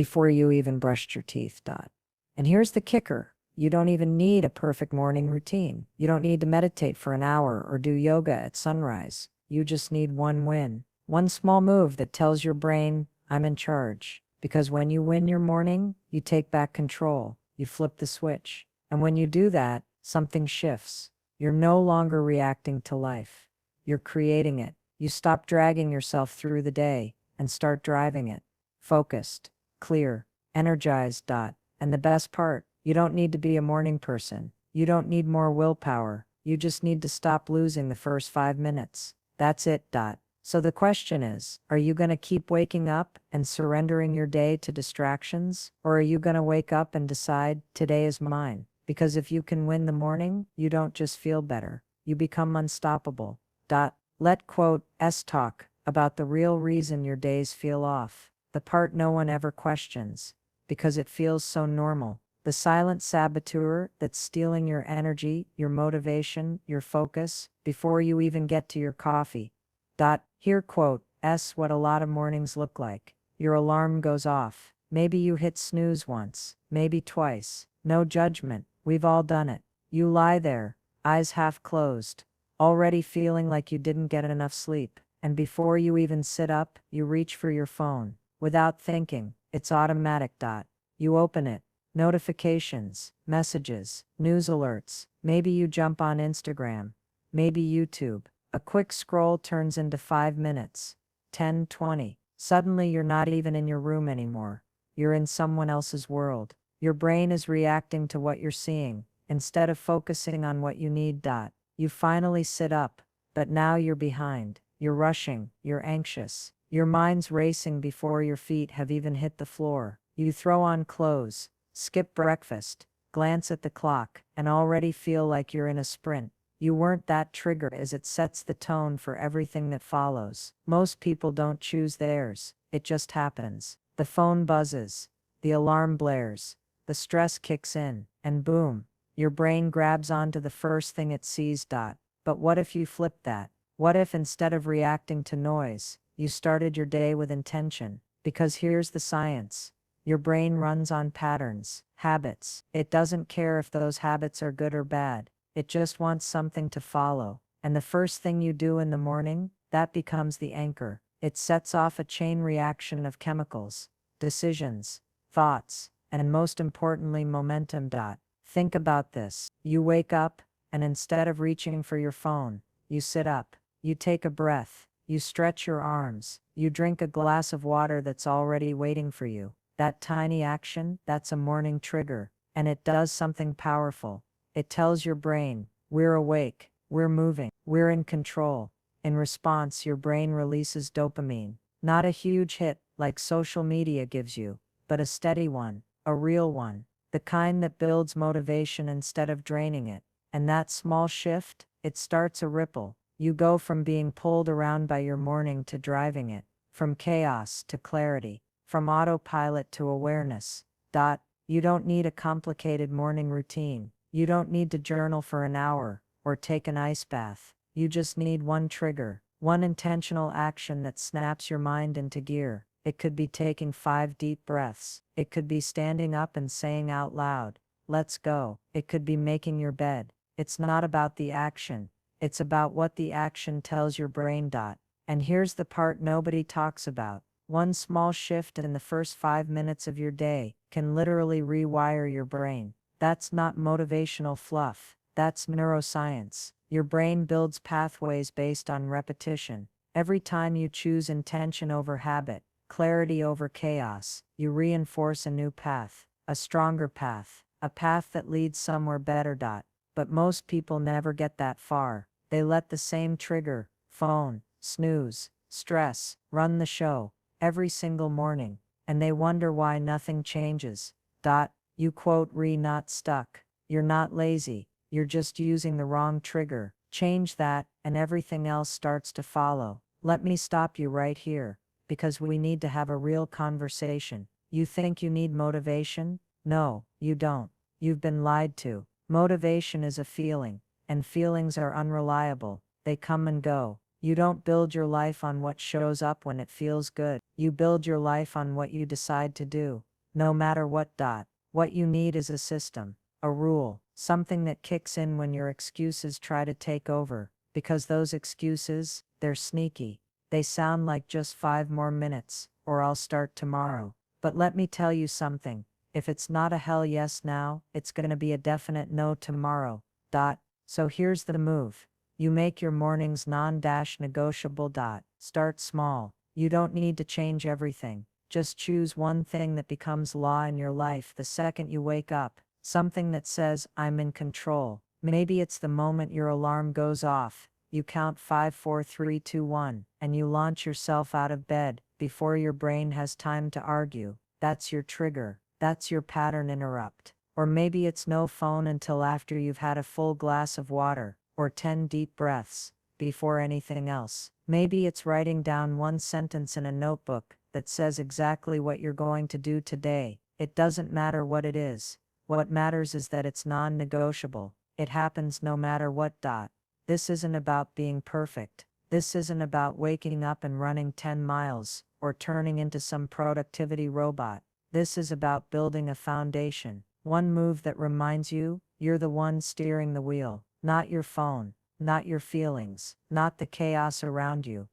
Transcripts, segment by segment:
before you even brushed your teeth. And here's the kicker. You don't even need a perfect morning routine. You don't need to meditate for an hour or do yoga at sunrise. You just need one win. One small move that tells your brain, I'm in charge. Because when you win your morning, you take back control. You flip the switch. And when you do that, something shifts. You're no longer reacting to life. You're creating it. You stop dragging yourself through the day and start driving it. Focused, clear, energized. And the best part, you don't need to be a morning person. You don't need more willpower. You just need to stop losing the first 5 minutes. That's it. So the question is, are you going to keep waking up and surrendering your day to distractions? Or are you going to wake up and decide, today is mine? Because if you can win the morning, you don't just feel better. You become unstoppable. Let quote S talk about the real reason your days feel off. The part no one ever questions. Because it feels so normal. The silent saboteur that's stealing your energy, your motivation, your focus, before you even get to your coffee. Here quote S what a lot of mornings look like. Your alarm goes off. Maybe you hit snooze once, maybe twice. No judgment, we've all done it. You lie there, eyes half closed, already feeling like you didn't get enough sleep. And before you even sit up, you reach for your phone. Without thinking, it's automatic. You open it. Notifications, messages, news alerts. Maybe you jump on Instagram. Maybe YouTube. A quick scroll turns into 5 minutes. 10, 20. Suddenly you're not even in your room anymore. You're in someone else's world. Your brain is reacting to what you're seeing, instead of focusing on what you need. You finally sit up, but now you're behind. You're rushing, you're anxious. Your mind's racing before your feet have even hit the floor. You throw on clothes, skip breakfast, glance at the clock, and already feel like you're in a sprint. You weren't that trigger as it sets the tone for everything that follows. Most people don't choose theirs. It just happens. The phone buzzes. The alarm blares. The stress kicks in, and boom, your brain grabs onto the first thing it sees. But what if you flipped that? What if instead of reacting to noise, you started your day with intention? Because here's the science. Your brain runs on patterns, habits. It doesn't care if those habits are good or bad. It just wants something to follow. And the first thing you do in the morning, that becomes the anchor. It sets off a chain reaction of chemicals, decisions, thoughts, and most importantly, momentum. Think about this. You wake up, and instead of reaching for your phone, you sit up. You take a breath. You stretch your arms. You drink a glass of water that's already waiting for you. That tiny action, that's a morning trigger. And it does something powerful. It tells your brain, we're awake, we're moving, we're in control. In response, your brain releases dopamine. Not a huge hit like social media gives you, but a steady one, a real one. The kind that builds motivation instead of draining it. And that small shift, it starts a ripple. You go from being pulled around by your morning to driving it, from chaos to clarity, from autopilot to awareness. You don't need a complicated morning routine. You don't need to journal for an hour, or take an ice bath. You just need one trigger, one intentional action that snaps your mind into gear. It could be taking 5 deep breaths. It could be standing up and saying out loud, let's go. It could be making your bed. It's not about the action. It's about what the action tells your brain. And here's the part nobody talks about. One small shift in the first 5 minutes of your day can literally rewire your brain. That's not motivational fluff. That's neuroscience. Your brain builds pathways based on repetition. Every time you choose intention over habit, clarity over chaos, you reinforce a new path, a stronger path, a path that leads somewhere better. But most people never get that far. They let the same trigger, phone, snooze, stress, run the show, every single morning, and they wonder why nothing changes. You quote not stuck. You're not lazy. You're just using the wrong trigger. Change that, and everything else starts to follow. Let me stop you right here, because we need to have a real conversation. You think you need motivation? No, you don't. You've been lied to. Motivation is a feeling, and feelings are unreliable. They come and go. You don't build your life on what shows up when it feels good. You build your life on what you decide to do. no matter what. What you need is a system, a rule, something that kicks in when your excuses try to take over, because those excuses, they're sneaky. They sound like just 5 more minutes, or I'll start tomorrow. But let me tell you something. If it's not a hell yes now, it's gonna be a definite no tomorrow. So here's the move. You make your mornings non-negotiable. Start small. You don't need to change everything. Just choose one thing that becomes law in your life the second you wake up. Something that says, I'm in control. Maybe it's the moment your alarm goes off. You count 5, 4, 3, 2, 1, and you launch yourself out of bed before your brain has time to argue. That's your trigger. That's your pattern interrupt. Or maybe it's no phone until after you've had a full glass of water, or 10 deep breaths, before anything else. Maybe it's writing down one sentence in a notebook that says exactly what you're going to do today. It doesn't matter what it is. What matters is that it's non-negotiable. It happens no matter what. This isn't about being perfect. This isn't about waking up and running 10 miles, or turning into some productivity robot. This is about building a foundation. One move that reminds you, you're the one steering the wheel, not your phone, not your feelings, not the chaos around you.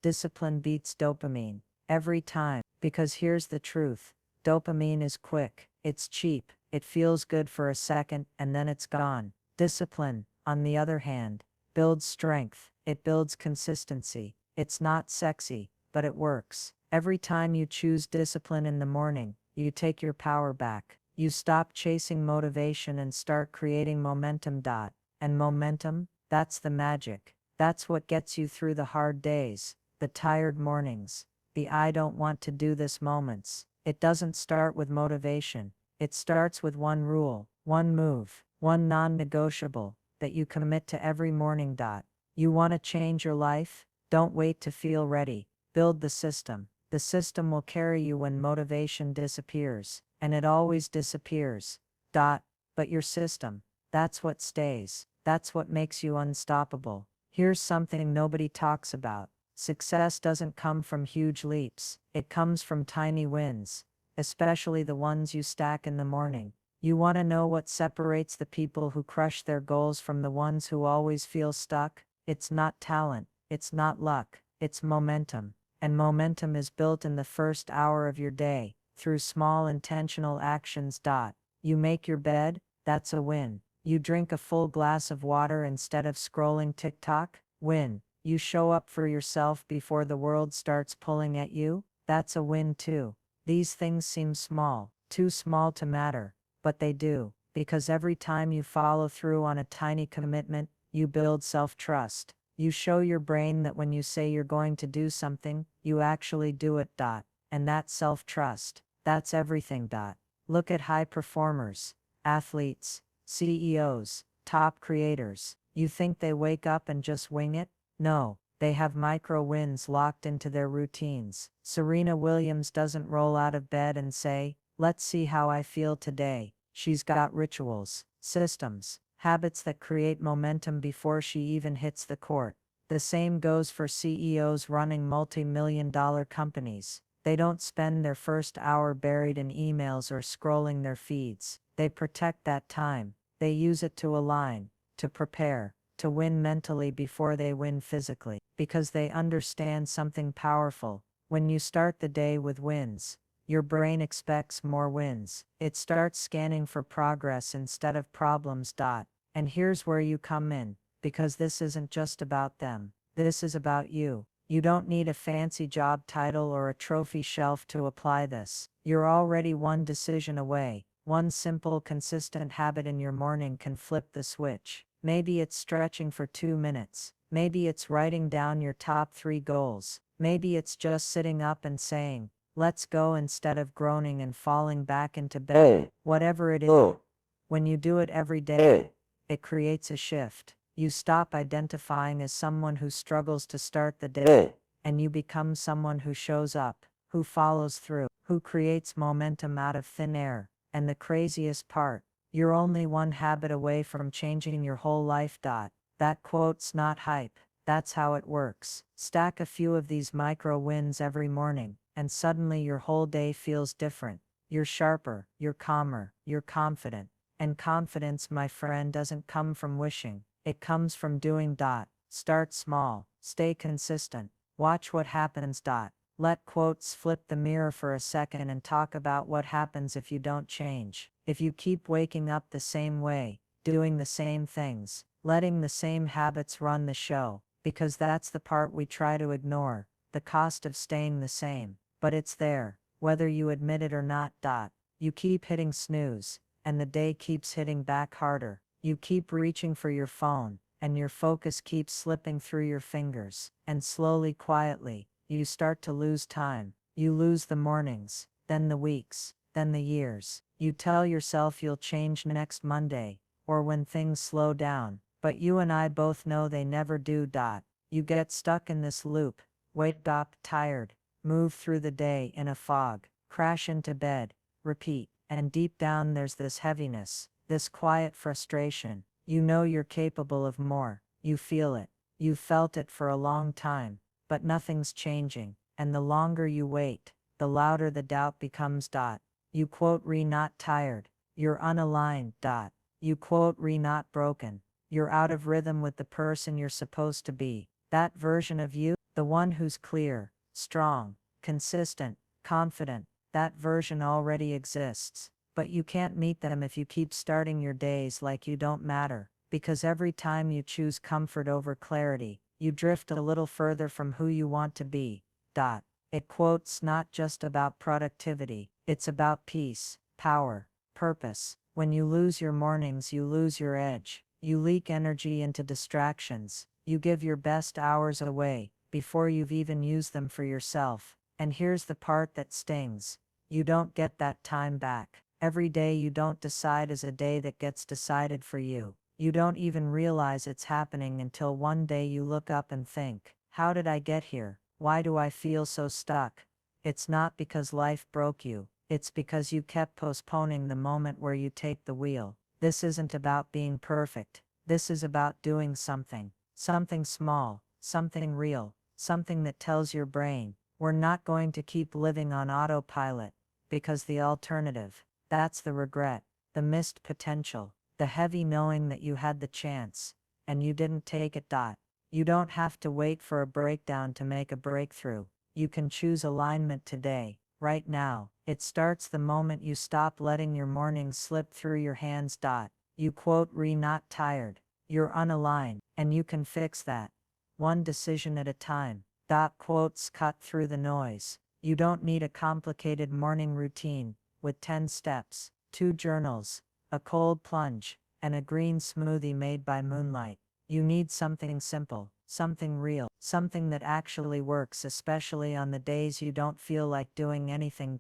Discipline beats dopamine. Every time. Because here's the truth. Dopamine is quick. It's cheap. It feels good for a second, and then it's gone. Discipline, on the other hand, builds strength. It builds consistency. It's not sexy, but it works. Every time you choose discipline in the morning, you take your power back. You stop chasing motivation and start creating momentum. And momentum, that's the magic. That's what gets you through the hard days, the tired mornings, the I don't want to do this moments. It doesn't start with motivation. It starts with one rule, one move, one non-negotiable that you commit to every morning. You want to change your life? Don't wait to feel ready. Build the system. The system will carry you when motivation disappears, and it always disappears. But your system, that's what stays. That's what makes you unstoppable. Here's something nobody talks about. Success doesn't come from huge leaps. It comes from tiny wins, especially the ones you stack in the morning. You want to know what separates the people who crush their goals from the ones who always feel stuck? It's not talent. It's not luck. It's momentum. And momentum is built in the first hour of your day, through small intentional actions. You make your bed? That's a win. You drink a full glass of water instead of scrolling TikTok? Win. You show up for yourself before the world starts pulling at you? That's a win too. These things seem small, too small to matter, but they do, because every time you follow through on a tiny commitment, you build self-trust. You show your brain that when you say you're going to do something, you actually do it. And that self-trust, that's everything. Look at high performers, athletes, CEOs, top creators. You think they wake up and just wing it? No, they have micro wins locked into their routines. Serena Williams doesn't roll out of bed and say, let's see how I feel today. She's got rituals, systems, habits that create momentum before she even hits the court. The same goes for CEOs running multi-million-dollar companies. They don't spend their first hour buried in emails or scrolling their feeds. They protect that time. They use it to align, to prepare, to win mentally before they win physically. Because they understand something powerful. When you start the day with wins, your brain expects more wins. It starts scanning for progress instead of problems. And here's where you come in, because this isn't just about them. This is about you. You don't need a fancy job title or a trophy shelf to apply this. You're already one decision away. One simple, consistent habit in your morning can flip the switch. Maybe it's stretching for 2 minutes. Maybe it's writing down your top 3 goals. Maybe it's just sitting up and saying, let's go, instead of groaning and falling back into bed. Whatever it is, when you do it every day, it creates a shift. You stop identifying as someone who struggles to start the day, and you become someone who shows up, who follows through, who creates momentum out of thin air. And the craziest part, you're only one habit away from changing your whole life. That quote's not hype. That's how it works. Stack a few of these micro wins every morning, and suddenly your whole day feels different. You're sharper, you're calmer, you're confident. And confidence, my friend, doesn't come from wishing. It comes from doing. Start small, stay consistent, watch what happens. Let quotes flip the mirror for a second and talk about what happens if you don't change. If you keep waking up the same way, doing the same things, letting the same habits run the show, because that's the part we try to ignore, the cost of staying the same. But it's there, whether you admit it or not. You keep hitting snooze, and the day keeps hitting back harder. You keep reaching for your phone, and your focus keeps slipping through your fingers, and slowly, quietly, you start to lose time. You lose the mornings, then the weeks, then the years. You tell yourself you'll change next Monday, or when things slow down, but you and I both know they never do. You get stuck in this loop, wake up tired, move through the day in a fog, crash into bed, repeat, and deep down there's this heaviness, this quiet frustration. You know you're capable of more, you feel it, you've felt it for a long time, but nothing's changing, and the longer you wait, the louder the doubt becomes. You quote not tired, you're unaligned. You quote not broken, you're out of rhythm with the person you're supposed to be. That version of you, the one who's clear, strong, consistent, confident, that version already exists. But you can't meet them if you keep starting your days like you don't matter, because every time you choose comfort over clarity, you drift a little further from who you want to be. It quotes not just about productivity, it's about peace, power, purpose. When you lose your mornings, you lose your edge. You leak energy into distractions. You give your best hours away before you've even used them for yourself. And here's the part that stings. You don't get that time back. Every day you don't decide is a day that gets decided for you. You don't even realize it's happening until one day you look up and think, how did I get here? Why do I feel so stuck? It's not because life broke you. It's because you kept postponing the moment where you take the wheel. This isn't about being perfect. This is about doing something. Something small, something real, something that tells your brain, we're not going to keep living on autopilot. Because the alternative, that's the regret, the missed potential, the heavy knowing that you had the chance, and you didn't take it. You don't have to wait for a breakdown to make a breakthrough. You can choose alignment today, right now. It starts the moment you stop letting your mornings slip through your hands. You quote not tired, you're unaligned, and you can fix that. One decision at a time. Quotes cut through the noise. You don't need a complicated morning routine with 10 steps, 2 journals, a cold plunge, and a green smoothie made by moonlight. You need something simple, something real, something that actually works, especially on the days you don't feel like doing anything.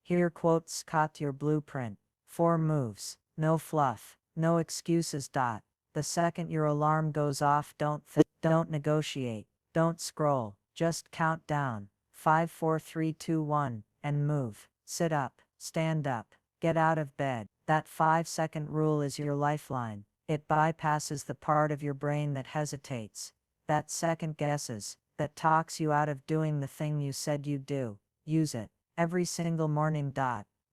Here quotes cut your blueprint. 4 moves, no fluff, no excuses. The second your alarm goes off, don't negotiate, don't scroll, just count down. 5, 4, 3, 2, 1, and move. Sit up, stand up, get out of bed. That 5-second rule is your lifeline. It bypasses the part of your brain that hesitates, that second guesses, that talks you out of doing the thing you said you'd do. Use it every single morning.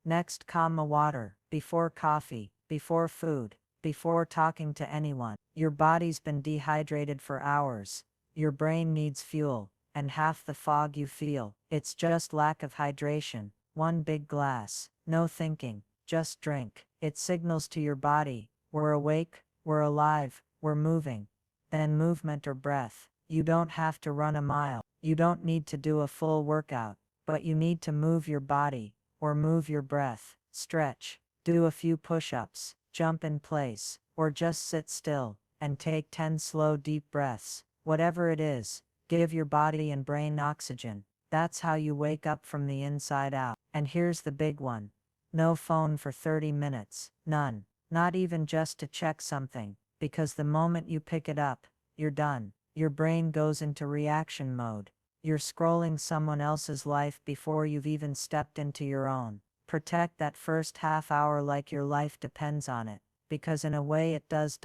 Next, water, before coffee, before food, before talking to anyone. Your body's been dehydrated for hours. Your brain needs fuel, and half the fog you feel, it's just lack of hydration. 1 big glass, no thinking, just drink. It signals to your body, we're awake, we're alive, we're moving. Then movement or breath. You don't have to run a mile. You don't need to do a full workout, but you need to move your body, or move your breath. Stretch, do a few push-ups, jump in place, or just sit still, and take 10 slow deep breaths. Whatever it is, give your body and brain oxygen. That's how you wake up from the inside out. And here's the big one. No phone for 30 minutes. None. Not even just to check something, because the moment you pick it up, you're done. Your brain goes into reaction mode. You're scrolling someone else's life before you've even stepped into your own. Protect that first half hour like your life depends on it, because in a way it does.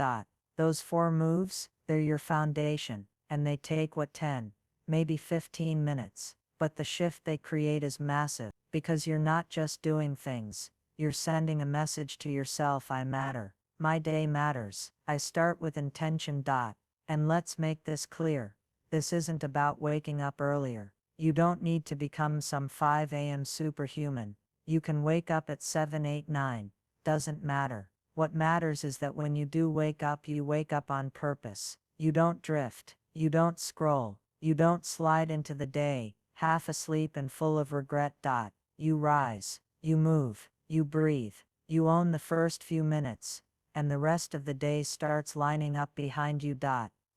Those 4 moves, they're your foundation, and they take 10, maybe 15 minutes, but the shift they create is massive. Because you're not just doing things, you're sending a message to yourself: I matter. My day matters. I start with intention. And let's make this clear. This isn't about waking up earlier. You don't need to become some 5 a.m. superhuman. You can wake up at 7, 8, 9. Doesn't matter. What matters is that when you do wake up, you wake up on purpose. You don't drift. You don't scroll. You don't slide into the day, half asleep and full of regret. You rise. You move. You breathe. You own the first few minutes. And the rest of the day starts lining up behind you.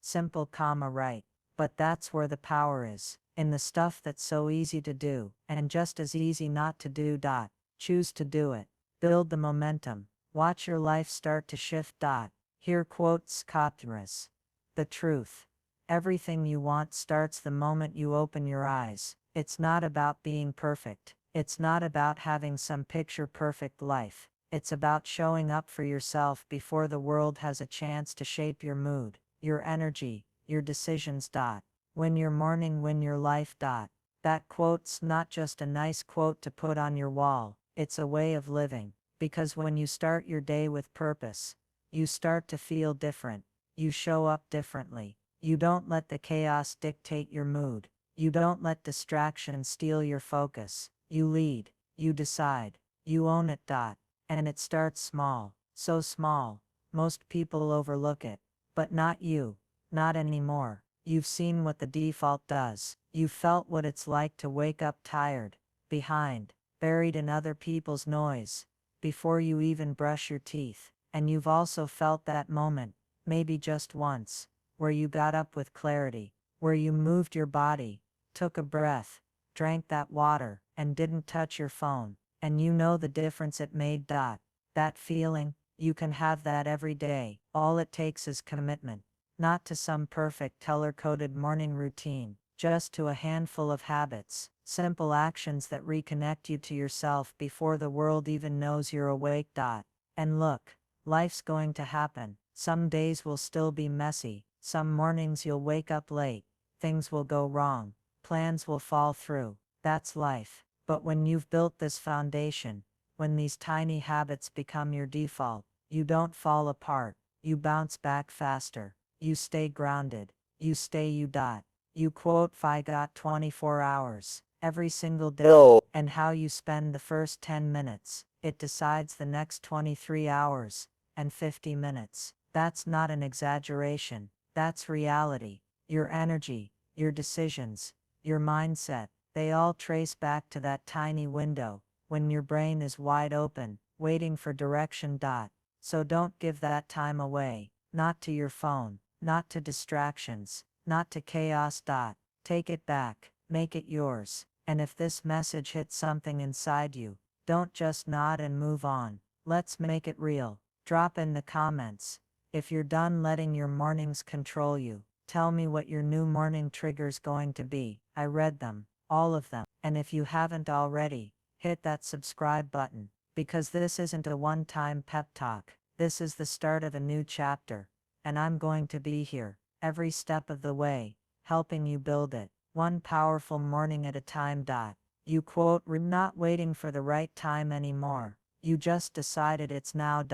Simple, right. But that's where the power is. In the stuff that's so easy to do, and just as easy not to do. Choose to do it. Build the momentum. Watch your life start to shift. Here quotes Copteris. The truth. Everything you want starts the moment you open your eyes. It's not about being perfect. It's not about having some picture-perfect life. It's about showing up for yourself before the world has a chance to shape your mood, your energy, your decisions. Win your morning, win your life. That quote's not just a nice quote to put on your wall, it's a way of living. Because when you start your day with purpose, you start to feel different. You show up differently. You don't let the chaos dictate your mood. You don't let distraction steal your focus. You lead. You decide. You own it. And it starts small. So small, most people overlook it. But not you. Not anymore. You've seen what the default does. You've felt what it's like to wake up tired, behind, buried in other people's noise, before you even brush your teeth. And you've also felt that moment, maybe just once, where you got up with clarity, where you moved your body, took a breath, drank that water, and didn't touch your phone. And you know the difference it made. That feeling, you can have that every day. All it takes is commitment. Not to some perfect color-coded morning routine, just to a handful of habits, simple actions that reconnect you to yourself before the world even knows you're awake. And look, life's going to happen. Some days will still be messy, some mornings you'll wake up late, things will go wrong, plans will fall through. That's life. But when you've built this foundation, when these tiny habits become your default, you don't fall apart, you bounce back faster. You stay grounded. You stay you. You quote, I got 24 hours every single day. And how you spend the first 10 minutes, it decides the next 23 hours and 50 minutes. That's not an exaggeration. That's reality. Your energy, your decisions, your mindset, they all trace back to that tiny window when your brain is wide open, waiting for direction. So don't give that time away. Not to your phone. Not to distractions, not to chaos. Take it back, make it yours. And if this message hits something inside you, don't just nod and move on. Let's make it real. Drop in the comments. If you're done letting your mornings control you, tell me what your new morning trigger's going to be. I read them, all of them. And if you haven't already, hit that subscribe button. Because this isn't a one-time pep talk. This is the start of a new chapter. And I'm going to be here, every step of the way, helping you build it, one powerful morning at a time. You quote, not waiting for the right time anymore. You just decided it's now.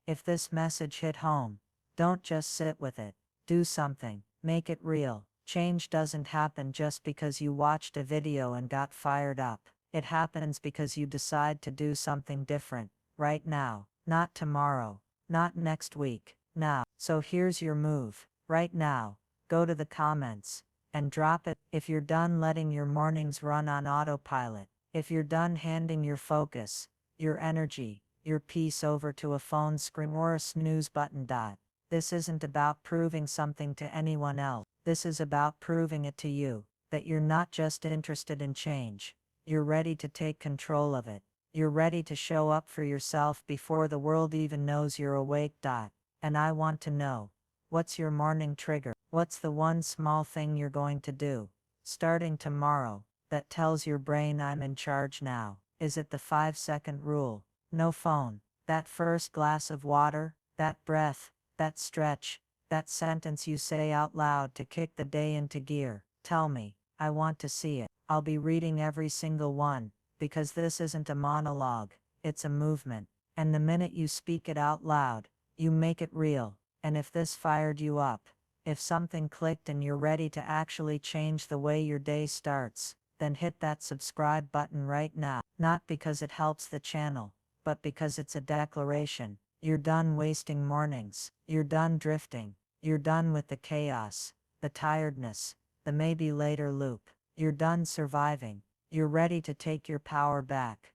If this message hit home, don't just sit with it. Do something, make it real. Change doesn't happen just because you watched a video and got fired up. It happens because you decide to do something different, right now, not tomorrow, not next week. Now. So here's your move. Right now, go to the comments and drop it. If you're done letting your mornings run on autopilot, if you're done handing your focus, your energy, your peace over to a phone screen or a snooze button. This isn't about proving something to anyone else. This is about proving it to you, that you're not just interested in change. You're ready to take control of it. You're ready to show up for yourself before the world even knows you're awake. And I want to know, what's your morning trigger? What's the one small thing you're going to do, starting tomorrow, that tells your brain I'm in charge now? Is it the 5-second rule? No phone. That first glass of water? That breath? That stretch? That sentence you say out loud to kick the day into gear? Tell me. I want to see it. I'll be reading every single one, because this isn't a monologue, it's a movement. And the minute you speak it out loud, you make it real. And if this fired you up, if something clicked and you're ready to actually change the way your day starts, then hit that subscribe button right now. Not because it helps the channel, but because it's a declaration. You're done wasting mornings. You're done drifting. You're done with the chaos, the tiredness, the maybe later loop. You're done surviving. You're ready to take your power back.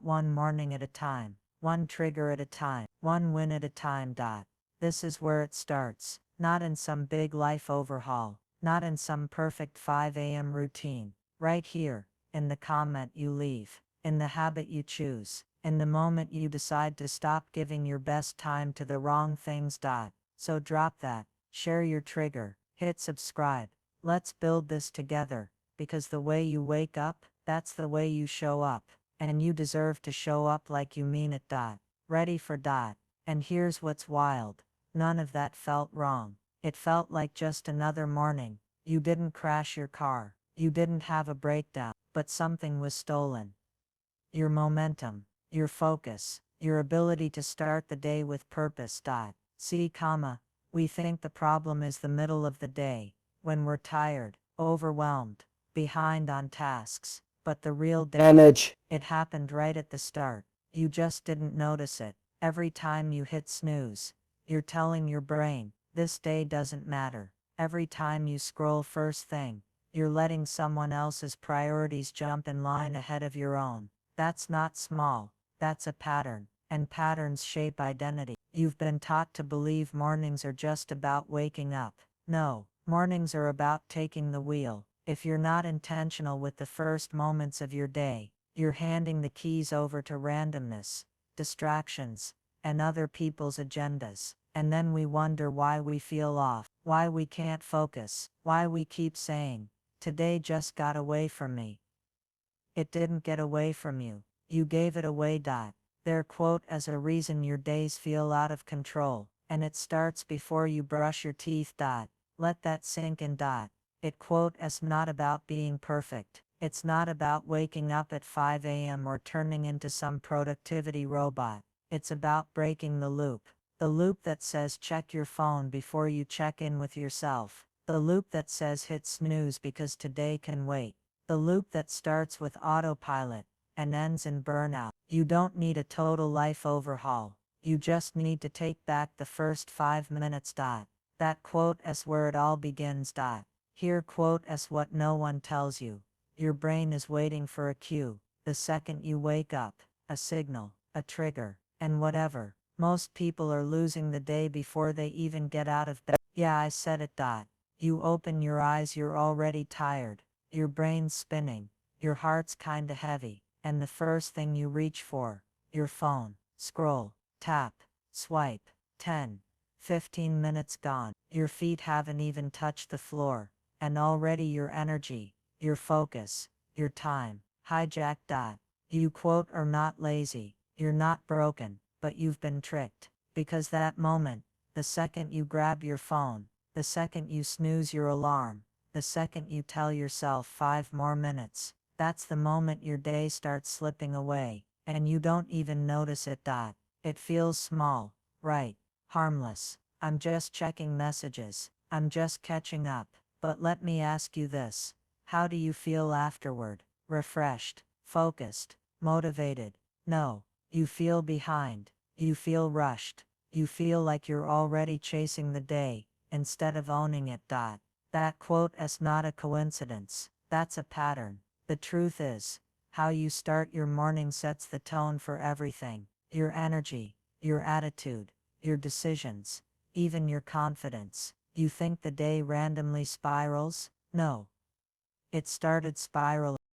One morning at a time, one trigger at a time, one win at a time. This is where it starts, not in some big life overhaul, not in some perfect 5 a.m. routine. Right here, in the comment you leave, in the habit you choose, in the moment you decide to stop giving your best time to the wrong things. So drop that, share your trigger, hit subscribe. Let's build this together, because the way you wake up, that's the way you show up, and you deserve to show up like you mean it. Ready for . And here's what's wild. None of that felt wrong. It felt like just another morning. You didn't crash your car. You didn't have a breakdown, but something was stolen. Your momentum, your focus, your ability to start the day with purpose. See, we think the problem is the middle of the day, when we're tired, overwhelmed, behind on tasks, but the real damage, it happened right at the start. You just didn't notice it. Every time you hit snooze, you're telling your brain, this day doesn't matter. Every time you scroll first thing, you're letting someone else's priorities jump in line ahead of your own. That's not small, that's a pattern, and patterns shape identity. You've been taught to believe mornings are just about waking up. No, mornings are about taking the wheel. If you're not intentional with the first moments of your day, you're handing the keys over to randomness, distractions, and other people's agendas. And then we wonder why we feel off, why we can't focus, why we keep saying, today just got away from me. It didn't get away from you. You gave it away. Their quote as a reason your days feel out of control, and it starts before you brush your teeth. Let that sink in. It quote as not about being perfect. It's not about waking up at 5 a.m. or turning into some productivity robot. It's about breaking the loop. The loop that says check your phone before you check in with yourself. The loop that says hit snooze because today can wait. The loop that starts with autopilot and ends in burnout. You don't need a total life overhaul. You just need to take back the first 5 minutes. That quote as where it all begins. Here quote as what no one tells you. Your brain is waiting for a cue. The second you wake up, a signal, a trigger, and whatever. Most people are losing the day before they even get out of bed. Yeah, I said it. You open your eyes, you're already tired. Your brain's spinning. Your heart's kinda heavy. And the first thing you reach for, your phone. Scroll, tap, swipe. 10, 15 minutes gone. Your feet haven't even touched the floor. And already your energy, your focus, your time, hijacked. You quote are not lazy. You're not broken, but you've been tricked. Because that moment, the second you grab your phone, the second you snooze your alarm, the second you tell yourself 5 more minutes, that's the moment your day starts slipping away, and you don't even notice it. It feels small, right? Harmless. I'm just checking messages. I'm just catching up. But let me ask you this. How do you feel afterward? Refreshed? Focused? Motivated? No. You feel behind. You feel rushed. You feel like you're already chasing the day, instead of owning it. That quote is not a coincidence. That's a pattern. The truth is, how you start your morning sets the tone for everything. Your energy, your attitude, your decisions, even your confidence. You think the day randomly spirals? No. It started spiraling.